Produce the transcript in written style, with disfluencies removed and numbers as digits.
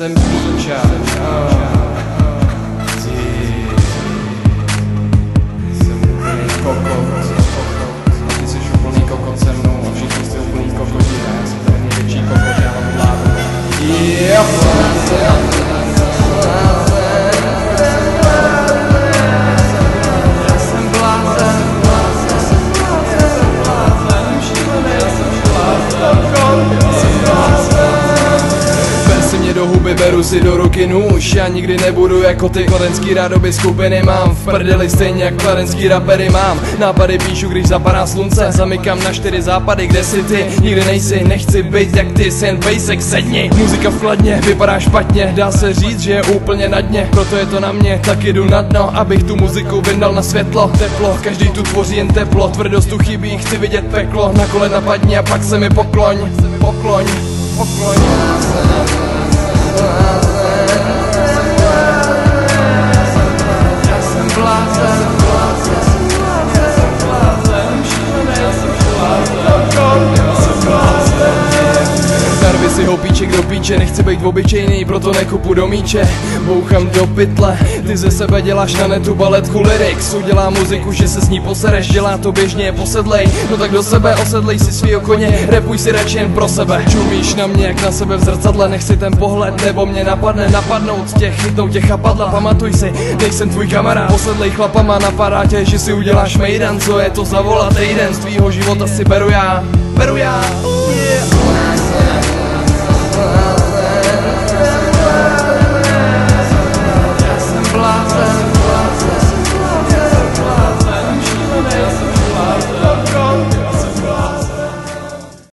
jsem píča. Jsem úplný kokot. Ty jsi úplný kokot se mnou a všichni jste úplný kokoti. Já jsem ten největší kokot, já mám vládu. Do huby beru si do ruky nůž. Já nikdy nebudu jako ty kladenský rádoby skupiny. Mám v prdeli stejně jak kladenský rapery. Mám nápady, píšu, když zapadá slunce. Zamykám na 4 západy, kde si ty nikdy nejsi. Nechci být jak ty, jen basic, sedni. Muzika v chladně, vypadá špatně. Dá se říct, že je úplně na dně. Proto je to na mě, tak jdu na dno. Abych tu muziku vyndal na světlo. Teplo, každý tu tvoří jen teplo. Tvrdost tu chybí, chci vidět peklo. Na kolena padni a pak se mi pokloň. Pokloň, pokloň. Narvi si ho píček do píče, nechci být obyčejný, proto nekupu do míče. Bouchám do pytle, ty ze sebe děláš na netu baletku lyrics. Udělá muziku, že se s ní posereš, dělá to běžně, posedlej. No tak do sebe osedlej si svýho koně, repuj si radši jen pro sebe. Čumíš na mě jak na sebe v zrcadle, nechci ten pohled, nebo mě napadne napadnout tě, chytnout tě chapadla. Pamatuj si, nejsem tvůj kamarád, posedlej chlapama, napadá tě, že si uděláš mejdan. Co je to za vola týden, z tvýho života si beru já.